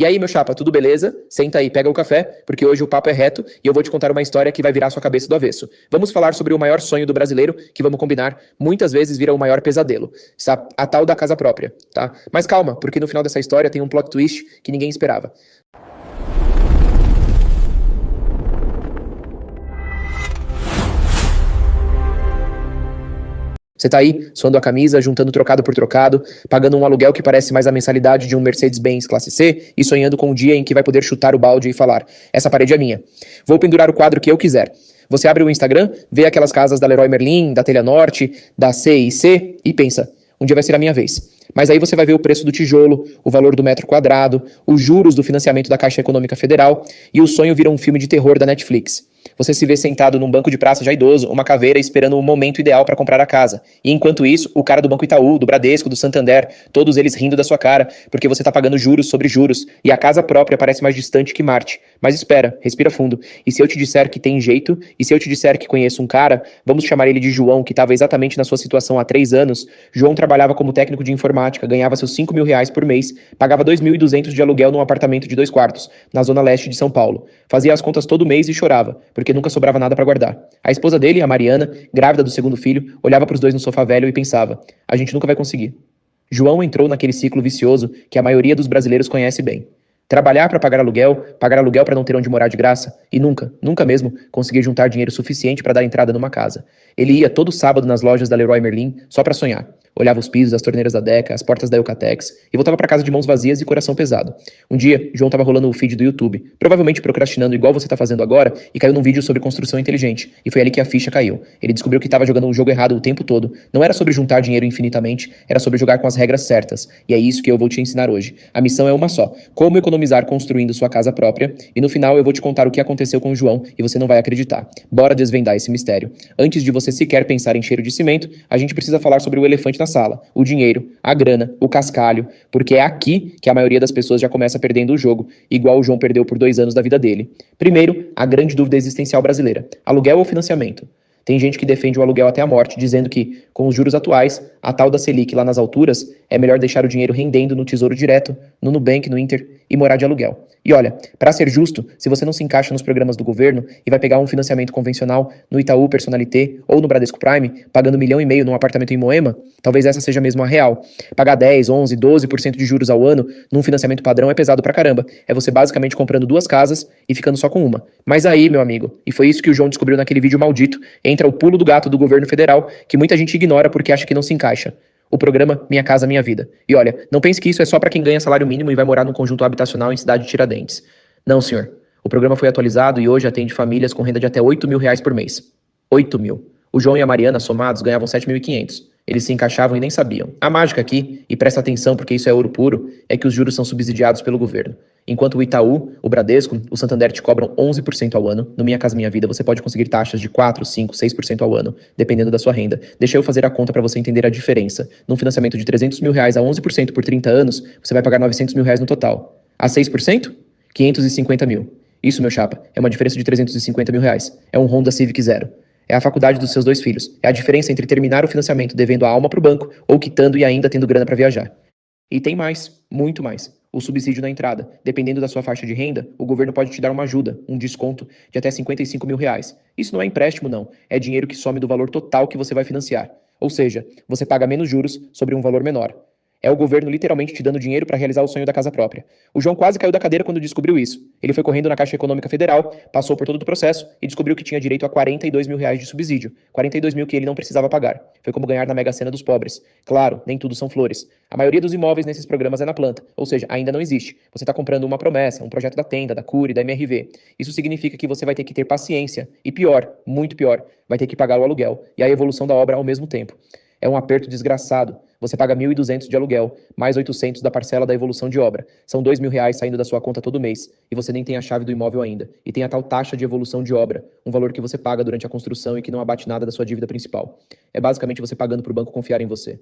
E aí, meu chapa, tudo beleza? Senta aí, pega o café, porque hoje o papo é reto e eu vou te contar uma história que vai virar sua cabeça do avesso. Vamos falar sobre o maior sonho do brasileiro, que vamos combinar, muitas vezes vira o maior pesadelo. A tal da casa própria, tá? Mas calma, porque no final dessa história tem um plot twist que ninguém esperava. Você tá aí, suando a camisa, juntando trocado por trocado, pagando um aluguel que parece mais a mensalidade de um Mercedes-Benz classe C e sonhando com um dia em que vai poder chutar o balde e falar: essa parede é minha. Vou pendurar o quadro que eu quiser. Você abre o Instagram, vê aquelas casas da Leroy Merlin, da Telha Norte, da C&C e pensa: um dia vai ser a minha vez. Mas aí você vai ver o preço do tijolo, o valor do metro quadrado, os juros do financiamento da Caixa Econômica Federal e o sonho vira um filme de terror da Netflix. Você se vê sentado num banco de praça já idoso, uma caveira esperando o momento ideal para comprar a casa. E enquanto isso, o cara do Banco Itaú, do Bradesco, do Santander, todos eles rindo da sua cara, porque você tá pagando juros sobre juros, e a casa própria parece mais distante que Marte. Mas espera, respira fundo. E se eu te disser que tem jeito, e se eu te disser que conheço um cara, vamos chamar ele de João, que estava exatamente na sua situação há 3 anos. João trabalhava como técnico de informática, ganhava seus R$ 5.000 por mês, pagava 2.200 de aluguel num apartamento de 2 quartos, na zona leste de São Paulo. Fazia as contas todo mês e chorava, porque nunca sobrava nada para guardar. A esposa dele, a Mariana, grávida do segundo filho, olhava para os dois no sofá velho e pensava: a gente nunca vai conseguir. João entrou naquele ciclo vicioso que a maioria dos brasileiros conhece bem. Trabalhar para pagar aluguel para não ter onde morar de graça e nunca mesmo conseguir juntar dinheiro suficiente para dar entrada numa casa. Ele ia todo sábado nas lojas da Leroy Merlin só para sonhar. Olhava os pisos, as torneiras da Deca, as portas da Eucatex e voltava para casa de mãos vazias e coração pesado. Um dia, João estava rolando o feed do YouTube, provavelmente procrastinando igual você está fazendo agora, e caiu num vídeo sobre construção inteligente. E foi ali que a ficha caiu. Ele descobriu que estava jogando um jogo errado o tempo todo. Não era sobre juntar dinheiro infinitamente, era sobre jogar com as regras certas. E é isso que eu vou te ensinar hoje. A missão é uma só: como economizar construindo sua casa própria. E no final eu vou te contar o que aconteceu com o João e você não vai acreditar. Bora desvendar esse mistério. Antes de você sequer pensar em cheiro de cimento, a gente precisa falar sobre o elefante na sala: o dinheiro, a grana, o cascalho, porque é aqui que a maioria das pessoas já começa perdendo o jogo, igual o João perdeu por 2 anos da vida dele. Primeiro, a grande dúvida existencial brasileira: aluguel ou financiamento? Tem gente que defende o aluguel até a morte, dizendo que, com os juros atuais, a tal da Selic lá nas alturas, é melhor deixar o dinheiro rendendo no Tesouro Direto, no Nubank, no Inter e morar de aluguel. E olha, para ser justo, se você não se encaixa nos programas do governo e vai pegar um financiamento convencional no Itaú Personalité ou no Bradesco Prime, pagando 1,5 milhão num apartamento em Moema, talvez essa seja mesmo a real. Pagar 10, 11, 12% de juros ao ano num financiamento padrão é pesado pra caramba. É você basicamente comprando 2 casas e ficando só com uma. Mas aí, meu amigo, e foi isso que o João descobriu naquele vídeo maldito, entra o pulo do gato do governo federal, que muita gente ignora porque acha que não se encaixa: o programa Minha Casa Minha Vida. E olha, não pense que isso é só para quem ganha salário mínimo e vai morar num conjunto habitacional em cidade de Tiradentes. Não, senhor. O programa foi atualizado e hoje atende famílias com renda de até R$ 8.000 por mês. 8 mil. O João e a Mariana, somados, ganhavam 7.500. Eles se encaixavam e nem sabiam. A mágica aqui, e presta atenção porque isso é ouro puro, é que os juros são subsidiados pelo governo. Enquanto o Itaú, o Bradesco, o Santander te cobram 11% ao ano, no Minha Casa Minha Vida você pode conseguir taxas de 4, 5, 6% ao ano, dependendo da sua renda. Deixa eu fazer a conta para você entender a diferença. Num financiamento de R$ 300 mil a 11% por 30 anos, você vai pagar R$ 900 mil no total. A 6%? 550 mil. Isso, meu chapa, é uma diferença de R$ 350 mil. É um Honda Civic Zero. É a faculdade dos seus 2 filhos. É a diferença entre terminar o financiamento devendo a alma pro banco ou quitando e ainda tendo grana para viajar. E tem mais, muito mais. O subsídio na entrada. Dependendo da sua faixa de renda, o governo pode te dar uma ajuda, um desconto de até R$ 55 mil. Isso não é empréstimo, não. É dinheiro que some do valor total que você vai financiar. Ou seja, você paga menos juros sobre um valor menor. É o governo literalmente te dando dinheiro para realizar o sonho da casa própria. O João quase caiu da cadeira quando descobriu isso. Ele foi correndo na Caixa Econômica Federal, passou por todo o processo e descobriu que tinha direito a R$ 42 mil de subsídio. 42 mil que ele não precisava pagar. Foi como ganhar na Mega Sena dos pobres. Claro, nem tudo são flores. A maioria dos imóveis nesses programas é na planta, ou seja, ainda não existe. Você está comprando uma promessa, um projeto da Tenda, da Cury, da MRV. Isso significa que você vai ter que ter paciência. E pior, muito pior, vai ter que pagar o aluguel e a evolução da obra ao mesmo tempo. É um aperto desgraçado. Você paga 1.200 de aluguel, mais 800 da parcela da evolução de obra. São R$ 2.000 saindo da sua conta todo mês. E você nem tem a chave do imóvel ainda. E tem a tal taxa de evolução de obra, um valor que você paga durante a construção e que não abate nada da sua dívida principal. É basicamente você pagando para o banco confiar em você.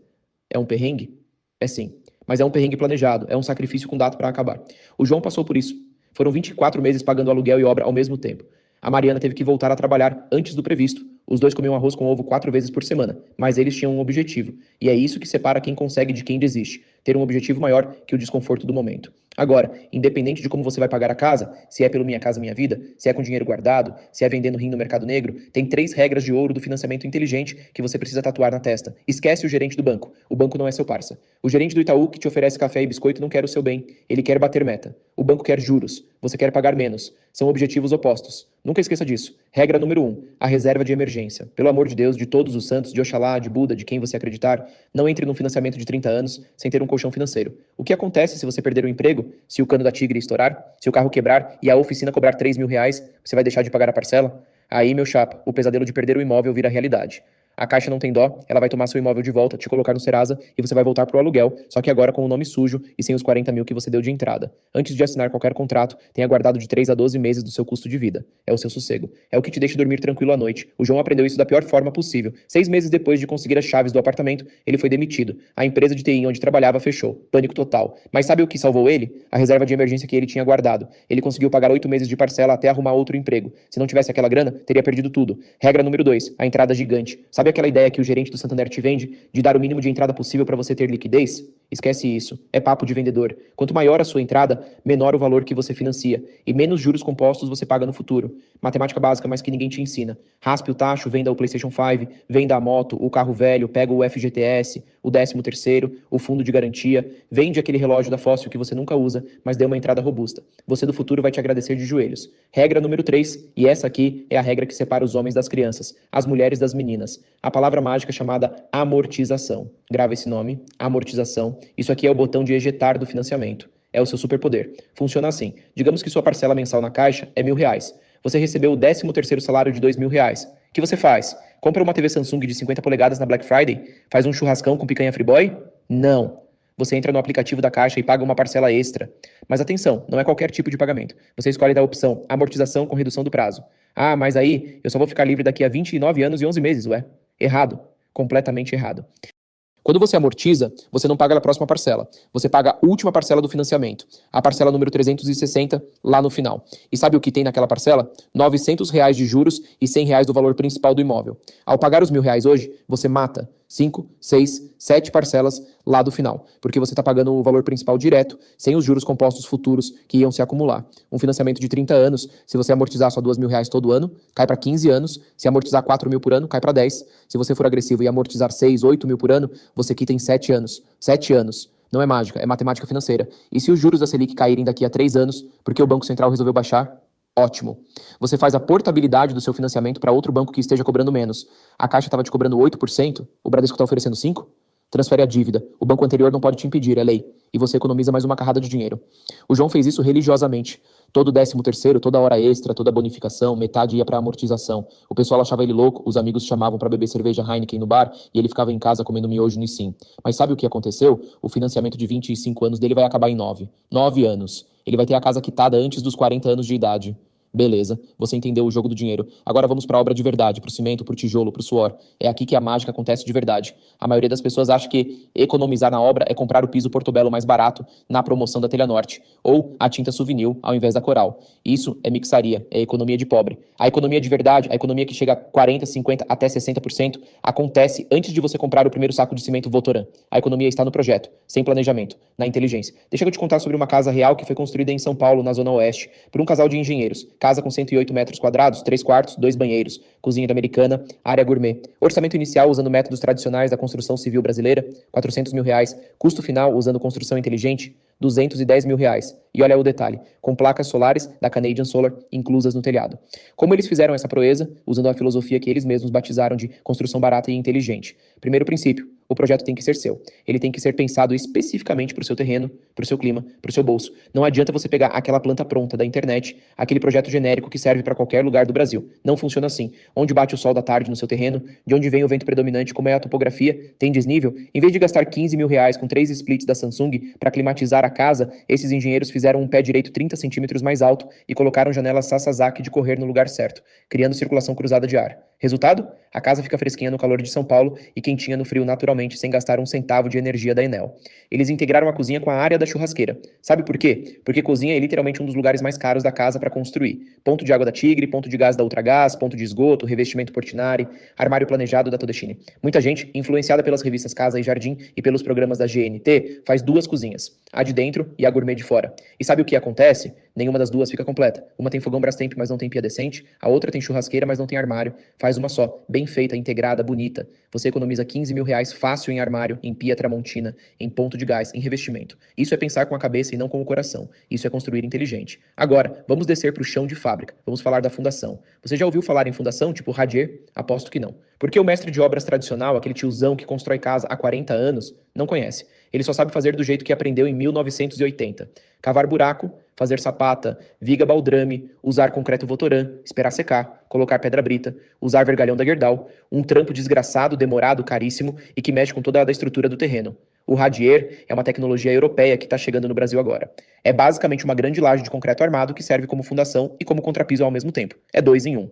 É um perrengue? É sim. Mas é um perrengue planejado, é um sacrifício com data para acabar. O João passou por isso. Foram 24 meses pagando aluguel e obra ao mesmo tempo. A Mariana teve que voltar a trabalhar antes do previsto. Os dois comiam arroz com ovo 4 vezes por semana, mas eles tinham um objetivo. E é isso que separa quem consegue de quem desiste. Ter um objetivo maior que o desconforto do momento. Agora, independente de como você vai pagar a casa, se é pelo Minha Casa Minha Vida, se é com dinheiro guardado, se é vendendo rim no mercado negro, tem 3 regras de ouro do financiamento inteligente que você precisa tatuar na testa. Esquece o gerente do banco. O banco não é seu parça. O gerente do Itaú que te oferece café e biscoito não quer o seu bem. Ele quer bater meta. O banco quer juros. Você quer pagar menos. São objetivos opostos. Nunca esqueça disso. Regra número 1. A reserva de emergência. Pelo amor de Deus, de todos os santos, de Oxalá, de Buda, de quem você acreditar, não entre num financiamento de 30 anos sem ter um colchão financeiro. O que acontece se você perder o emprego, se o cano da tigre estourar, se o carro quebrar e a oficina cobrar 3 mil reais, você vai deixar de pagar a parcela? Aí, meu chapa, o pesadelo de perder o imóvel vira realidade. A Caixa não tem dó, ela vai tomar seu imóvel de volta, te colocar no Serasa e você vai voltar pro aluguel, só que agora com o nome sujo e sem os 40 mil que você deu de entrada. Antes de assinar qualquer contrato, tenha guardado de 3 a 12 meses do seu custo de vida. É o seu sossego. É o que te deixa dormir tranquilo à noite. O João aprendeu isso da pior forma possível. 6 meses depois de conseguir as chaves do apartamento, ele foi demitido. A empresa de TI onde trabalhava fechou. Pânico total. Mas sabe o que salvou ele? A reserva de emergência que ele tinha guardado. Ele conseguiu pagar 8 meses de parcela até arrumar outro emprego. Se não tivesse aquela grana, teria perdido tudo. Regra número 2, a entrada gigante. Sabe aquela ideia que o gerente do Santander te vende de dar o mínimo de entrada possível para você ter liquidez? Esquece isso. É papo de vendedor. Quanto maior a sua entrada, menor o valor que você financia e menos juros compostos você paga no futuro. Matemática básica, mas que ninguém te ensina. Raspe o tacho, venda o PlayStation 5, venda a moto, o carro velho, pega o FGTS, o 13º, o fundo de garantia, vende aquele relógio da Fóssil que você nunca usa, mas dê uma entrada robusta. Você do futuro vai te agradecer de joelhos. Regra número 3, e essa aqui é a regra que separa os homens das crianças, as mulheres das meninas. A palavra mágica chamada amortização. Grava esse nome, amortização. Isso aqui é o botão de ejetar do financiamento. É o seu superpoder. Funciona assim. Digamos que sua parcela mensal na Caixa é R$ 1.000. Você recebeu o 13º salário de R$ 2.000. O que você faz? Compra uma TV Samsung de 50 polegadas na Black Friday? Faz um churrascão com picanha Friboi? Não. Você entra no aplicativo da Caixa e paga uma parcela extra. Mas atenção, não é qualquer tipo de pagamento. Você escolhe da opção amortização com redução do prazo. Ah, mas aí eu só vou ficar livre daqui a 29 anos e 11 meses, ué. Errado. Completamente errado. Quando você amortiza, você não paga a próxima parcela. Você paga a última parcela do financiamento. A parcela número 360, lá no final. E sabe o que tem naquela parcela? R$ 900 de juros e R$ 100 do valor principal do imóvel. Ao pagar os R$ 1.000 hoje, você mata 5, 6, 7 parcelas lá do final. Porque você está pagando o valor principal direto, sem os juros compostos futuros que iam se acumular. Um financiamento de 30 anos, se você amortizar só R$ 2.000 todo ano, cai para 15 anos. Se amortizar 4 mil por ano, cai para 10. Se você for agressivo e amortizar 6, 8 mil por ano, você quita em 7 anos. 7 anos. Não é mágica, é matemática financeira. E se os juros da Selic caírem daqui a 3 anos, porque o Banco Central resolveu baixar? Ótimo. Você faz a portabilidade do seu financiamento para outro banco que esteja cobrando menos. A Caixa estava te cobrando 8%, o Bradesco está oferecendo 5%? Transfere a dívida. O banco anterior não pode te impedir, é lei. E você economiza mais uma carrada de dinheiro. O João fez isso religiosamente. Todo 13º, toda hora extra, toda bonificação, metade ia para amortização. O pessoal achava ele louco, os amigos chamavam para beber cerveja Heineken no bar e ele ficava em casa comendo miojo Nissin. Mas sabe o que aconteceu? O financiamento de 25 anos dele vai acabar em 9. 9 anos. Ele vai ter a casa quitada antes dos 40 anos de idade. Beleza, você entendeu o jogo do dinheiro. Agora vamos para a obra de verdade, para o cimento, para o tijolo, para o suor. É aqui que a mágica acontece de verdade. A maioria das pessoas acha que economizar na obra é comprar o piso Portobello mais barato na promoção da Telha Norte, ou a tinta Souvenir ao invés da Coral. Isso é mixaria, é economia de pobre. A economia de verdade, a economia que chega a 40, 50, até 60%, acontece antes de você comprar o primeiro saco de cimento Votoran. A economia está no projeto, sem planejamento, na inteligência. Deixa eu te contar sobre uma casa real que foi construída em São Paulo, na Zona Oeste, por um casal de engenheiros. Casa com 108 metros quadrados, 3 quartos, 2 banheiros, cozinha americana, área gourmet. Orçamento inicial usando métodos tradicionais da construção civil brasileira, R$ 400 mil. Custo final usando construção inteligente, R$ 210 mil. E olha o detalhe, com placas solares da Canadian Solar inclusas no telhado. Como eles fizeram essa proeza? Usando a filosofia que eles mesmos batizaram de construção barata e inteligente. Primeiro princípio, o projeto tem que ser seu. Ele tem que ser pensado especificamente para o seu terreno, para o seu clima, para o seu bolso. Não adianta você pegar aquela planta pronta da internet, aquele projeto genérico que serve para qualquer lugar do Brasil. Não funciona assim. Onde bate o sol da tarde no seu terreno, de onde vem o vento predominante, como é a topografia, tem desnível, em vez de gastar R$ 15 mil com 3 splits da Samsung para climatizar a casa, esses engenheiros fizeram um pé direito 30 centímetros mais alto e colocaram janelas Sasazaki de correr no lugar certo, criando circulação cruzada de ar. Resultado? A casa fica fresquinha no calor de São Paulo e quentinha no frio naturalmente, sem gastar um centavo de energia da Enel. Eles integraram a cozinha com a área da churrasqueira. Sabe por quê? Porque cozinha é literalmente um dos lugares mais caros da casa para construir. Ponto de água da Tigre, ponto de gás da Ultragás, ponto de esgoto, revestimento Portinari, armário planejado da Todestine. Muita gente, influenciada pelas revistas Casa e Jardim e pelos programas da GNT, faz duas cozinhas, a de dentro e a gourmet de fora. E sabe o que acontece? Nenhuma das duas fica completa. Uma tem fogão Brastemp, mas não tem pia decente, a outra tem churrasqueira, mas não tem armário. Faz uma só, bem feita, integrada, bonita. Você economiza 15 mil reais fácil em armário, em pia Tramontina, em ponto de gás, em revestimento. Isso é pensar com a cabeça e não com o coração. Isso é construir inteligente. Agora, vamos descer para o chão de fábrica. Vamos falar da fundação. Você já ouviu falar em fundação, tipo Radier? Aposto que não. Porque o mestre de obras tradicional, aquele tiozão que constrói casa há 40 anos, não conhece. Ele só sabe fazer do jeito que aprendeu em 1980. Cavar buraco, fazer sapata, viga baldrame, usar concreto Votoran, esperar secar, colocar pedra brita, usar vergalhão da Gerdau, um trampo desgraçado, demorado, caríssimo e que mexe com toda a estrutura do terreno. O Radier é uma tecnologia europeia que está chegando no Brasil agora. É basicamente uma grande laje de concreto armado que serve como fundação e como contrapiso ao mesmo tempo. É 2 em 1.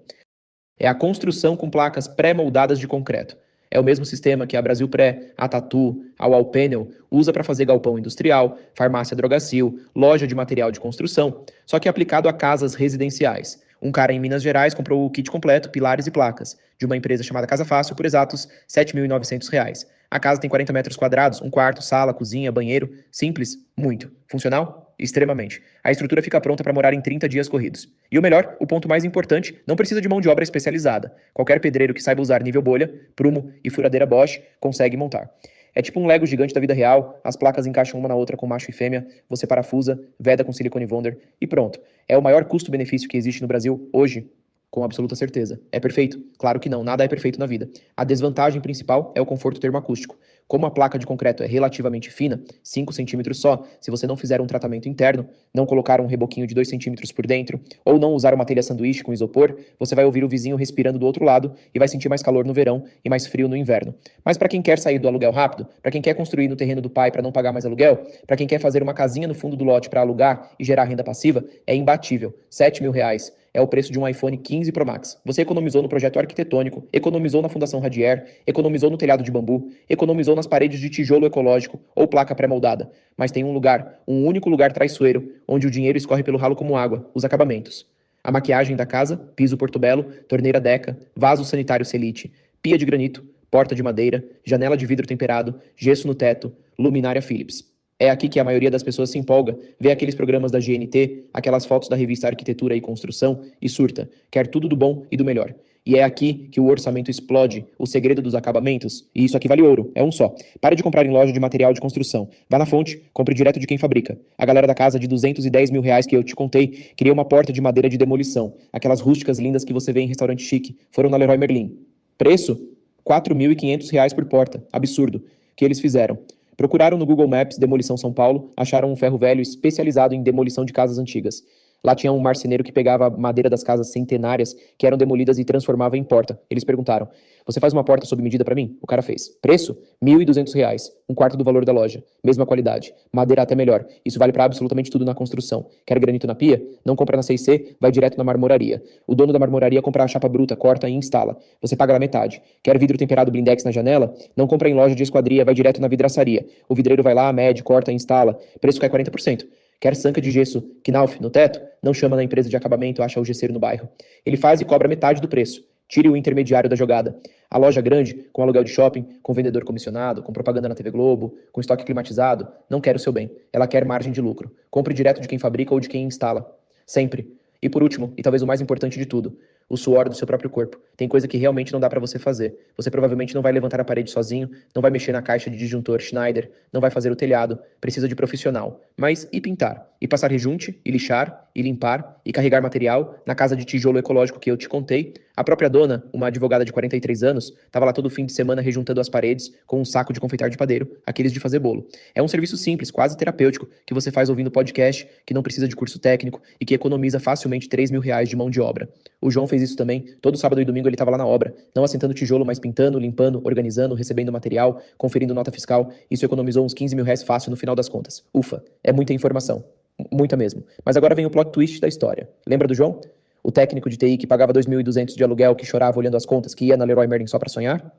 É a construção com placas pré-moldadas de concreto. É o mesmo sistema que a Brasil Pré, a Tatu, a Wallpanel usa para fazer galpão industrial, farmácia Drogacil, loja de material de construção, só que aplicado a casas residenciais. Um cara em Minas Gerais comprou o kit completo, pilares e placas, de uma empresa chamada Casa Fácil por exatos R$ 7.900. A casa tem 40 metros quadrados, um quarto, sala, cozinha, banheiro. Simples? Muito. Funcional? Extremamente. A estrutura fica pronta para morar em 30 dias corridos. E o melhor, o ponto mais importante, não precisa de mão de obra especializada. Qualquer pedreiro que saiba usar nível bolha, prumo e furadeira Bosch consegue montar. É tipo um Lego gigante da vida real, as placas encaixam uma na outra com macho e fêmea, você parafusa, veda com silicone bonder e pronto. É o maior custo-benefício que existe no Brasil hoje, com absoluta certeza. É perfeito? Claro que não, nada é perfeito na vida. A desvantagem principal é o conforto termoacústico. Como a placa de concreto é relativamente fina, 5 centímetros só, se você não fizer um tratamento interno, não colocar um reboquinho de 2 centímetros por dentro, ou não usar uma telha sanduíche com isopor, você vai ouvir o vizinho respirando do outro lado e vai sentir mais calor no verão e mais frio no inverno. Mas para quem quer sair do aluguel rápido, para quem quer construir no terreno do pai para não pagar mais aluguel, para quem quer fazer uma casinha no fundo do lote para alugar e gerar renda passiva, é imbatível. R$ 7.000. É o preço de um iPhone 15 Pro Max. Você economizou no projeto arquitetônico, economizou na Fundação Radier, economizou no telhado de bambu, economizou nas paredes de tijolo ecológico ou placa pré-moldada. Mas tem um lugar, um único lugar traiçoeiro, onde o dinheiro escorre pelo ralo como água, os acabamentos. A maquiagem da casa, piso Portobello, torneira Deca, vaso sanitário Celite, pia de granito, porta de madeira, janela de vidro temperado, gesso no teto, luminária Philips. É aqui que a maioria das pessoas se empolga, vê aqueles programas da GNT, aquelas fotos da revista Arquitetura e Construção e surta, quer tudo do bom e do melhor. E é aqui que o orçamento explode, o segredo dos acabamentos, e isso aqui vale ouro, é um só. Pare de comprar em loja de material de construção. Vá na fonte, compre direto de quem fabrica. A galera da casa de R$ 210.000 que eu te contei, queria uma porta de madeira de demolição. Aquelas rústicas lindas que você vê em restaurante chique, foram na Leroy Merlin. Preço? R$ 4.500 por porta. Absurdo. Que eles fizeram? Procuraram no Google Maps Demolição São Paulo, acharam um ferro velho especializado em demolição de casas antigas. Lá tinha um marceneiro que pegava a madeira das casas centenárias que eram demolidas e transformava em porta. Eles perguntaram: "Você faz uma porta sob medida para mim?" O cara fez. Preço? R$ 1.200, um quarto do valor da loja. Mesma qualidade. Madeira até melhor. Isso vale para absolutamente tudo na construção. Quer granito na pia? Não compra na 6C, vai direto na marmoraria. O dono da marmoraria compra a chapa bruta, corta e instala. Você paga na metade. Quer vidro temperado blindex na janela? Não compra em loja de esquadria, vai direto na vidraçaria. O vidreiro vai lá, mede, corta e instala. Preço cai 40%. Quer sanca de gesso Knauf no teto? Não chama na empresa de acabamento, acha o gesseiro no bairro. Ele faz e cobra metade do preço. Tire o intermediário da jogada. A loja grande, com aluguel de shopping, com vendedor comissionado, com propaganda na TV Globo, com estoque climatizado, não quer o seu bem. Ela quer margem de lucro. Compre direto de quem fabrica ou de quem instala. Sempre. E por último, e talvez o mais importante de tudo, o suor do seu próprio corpo. Tem coisa que realmente não dá pra você fazer. Você provavelmente não vai levantar a parede sozinho, não vai mexer na caixa de disjuntor Schneider, não vai fazer o telhado, precisa de profissional. Mas e pintar? E passar rejunte? E lixar? E limpar? E carregar material? Na casa de tijolo ecológico que eu te contei, a própria dona, uma advogada de 43 anos, estava lá todo fim de semana rejuntando as paredes com um saco de confeitar de padeiro, aqueles de fazer bolo. É um serviço simples, quase terapêutico, que você faz ouvindo podcast, que não precisa de curso técnico e que economiza facilmente R$ 3.000 de mão de obra. O João fez fez isso também. Todo sábado e domingo ele estava lá na obra, não assentando tijolo, mas pintando, limpando, organizando, recebendo material, conferindo nota fiscal. Isso economizou uns 15 mil reais fácil no final das contas. Ufa, é muita informação. Muita mesmo. Mas agora vem o plot twist da história. Lembra do João? O técnico de TI que pagava 2.200 de aluguel, que chorava olhando as contas, que ia na Leroy Merlin só para sonhar?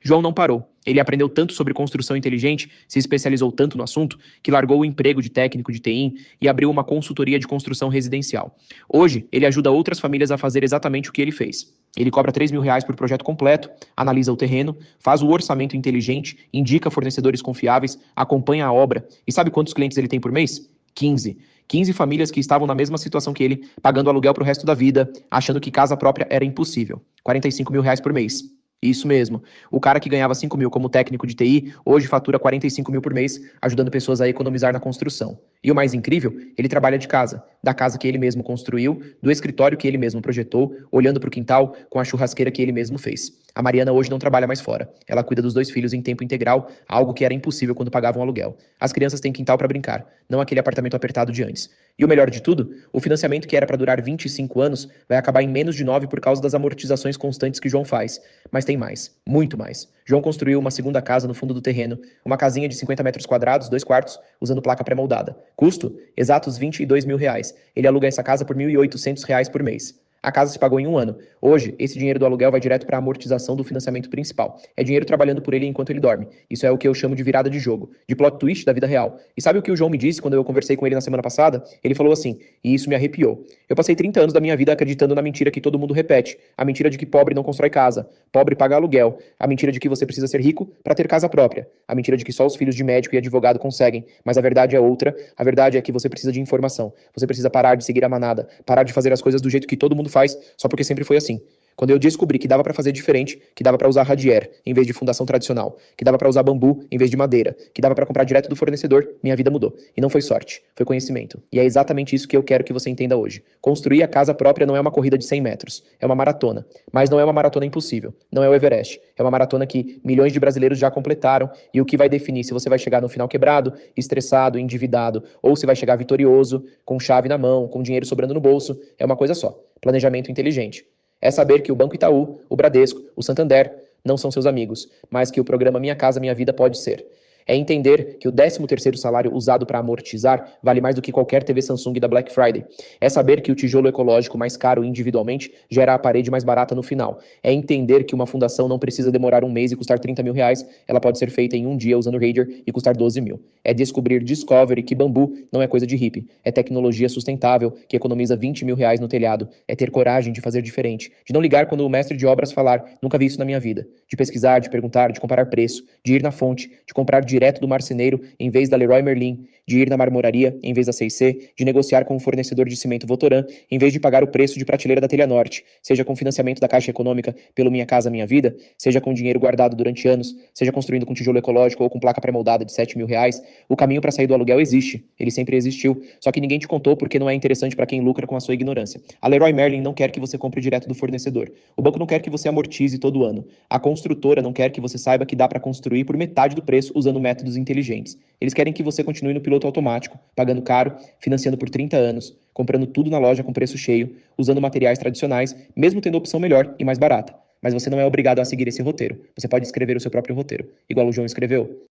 João não parou. Ele aprendeu tanto sobre construção inteligente, se especializou tanto no assunto, que largou o emprego de técnico de TI e abriu uma consultoria de construção residencial. Hoje, ele ajuda outras famílias a fazer exatamente o que ele fez. Ele cobra 3 mil reais por projeto completo, analisa o terreno, faz o orçamento inteligente, indica fornecedores confiáveis, acompanha a obra. E sabe quantos clientes ele tem por mês? 15. 15 famílias que estavam na mesma situação que ele, pagando aluguel para o resto da vida, achando que casa própria era impossível. 45 mil reais por mês. Isso mesmo. O cara que ganhava 5 mil como técnico de TI, hoje fatura 45 mil por mês, ajudando pessoas a economizar na construção. E o mais incrível, ele trabalha de casa, da casa que ele mesmo construiu, do escritório que ele mesmo projetou, olhando para o quintal com a churrasqueira que ele mesmo fez. A Mariana hoje não trabalha mais fora. Ela cuida dos 2 filhos em tempo integral, algo que era impossível quando pagavam aluguel. As crianças têm quintal para brincar, não aquele apartamento apertado de antes. E o melhor de tudo, o financiamento que era para durar 25 anos vai acabar em menos de 9 por causa das amortizações constantes que João faz. Mas tem mais, muito mais. João construiu uma segunda casa no fundo do terreno, uma casinha de 50 metros quadrados, 2 quartos, usando placa pré-moldada. Custo? Exatos 22 mil reais. Ele aluga essa casa por 1.800 reais por mês. A casa se pagou em 1 ano. Hoje, esse dinheiro do aluguel vai direto para a amortização do financiamento principal. É dinheiro trabalhando por ele enquanto ele dorme. Isso é o que eu chamo de virada de jogo, de plot twist da vida real. E sabe o que o João me disse quando eu conversei com ele na semana passada? Ele falou assim, e isso me arrepiou. Eu passei 30 anos da minha vida acreditando na mentira que todo mundo repete. A mentira de que pobre não constrói casa, pobre paga aluguel. A mentira de que você precisa ser rico para ter casa própria. A mentira de que só os filhos de médico e advogado conseguem. Mas a verdade é outra. A verdade é que você precisa de informação. Você precisa parar de seguir a manada, parar de fazer as coisas do jeito que todo mundo faz, só porque sempre foi assim. Quando eu descobri que dava para fazer diferente, que dava para usar radier em vez de fundação tradicional, que dava para usar bambu em vez de madeira, que dava para comprar direto do fornecedor, minha vida mudou. E não foi sorte, foi conhecimento. E é exatamente isso que eu quero que você entenda hoje. Construir a casa própria não é uma corrida de 100 metros, é uma maratona. Mas não é uma maratona impossível, não é o Everest. É uma maratona que milhões de brasileiros já completaram e o que vai definir se você vai chegar no final quebrado, estressado, endividado, ou se vai chegar vitorioso, com chave na mão, com dinheiro sobrando no bolso, é uma coisa só: planejamento inteligente. É saber que o Banco Itaú, o Bradesco, o Santander não são seus amigos, mas que o programa Minha Casa Minha Vida pode ser. É entender que o 13º salário usado para amortizar vale mais do que qualquer TV Samsung da Black Friday. É saber que o tijolo ecológico mais caro individualmente gera a parede mais barata no final. É entender que uma fundação não precisa demorar 1 mês e custar 30 mil reais, ela pode ser feita em 1 dia usando Raider e custar 12 mil. É descobrir Discovery que bambu não é coisa de hippie. É tecnologia sustentável que economiza 20 mil reais no telhado. É ter coragem de fazer diferente. De não ligar quando o mestre de obras falar, nunca vi isso na minha vida. De pesquisar, de perguntar, de comparar preço, de ir na fonte, de comprar direto do marceneiro em vez da Leroy Merlin, de ir na marmoraria em vez da C&C, de negociar com o fornecedor de cimento Votoran em vez de pagar o preço de prateleira da Telha Norte, seja com financiamento da Caixa Econômica pelo Minha Casa Minha Vida, seja com dinheiro guardado durante anos, seja construindo com tijolo ecológico ou com placa pré-moldada de 7 mil reais, o caminho para sair do aluguel existe, ele sempre existiu, só que ninguém te contou porque não é interessante para quem lucra com a sua ignorância. A Leroy Merlin não quer que você compre direto do fornecedor. O banco não quer que você amortize todo ano. A construtora não quer que você saiba que dá para construir por metade do preço usando métodos inteligentes. Eles querem que você continue no piloto automático, pagando caro, financiando por 30 anos, comprando tudo na loja com preço cheio, usando materiais tradicionais, mesmo tendo opção melhor e mais barata. Mas você não é obrigado a seguir esse roteiro. Você pode escrever o seu próprio roteiro, igual o João escreveu.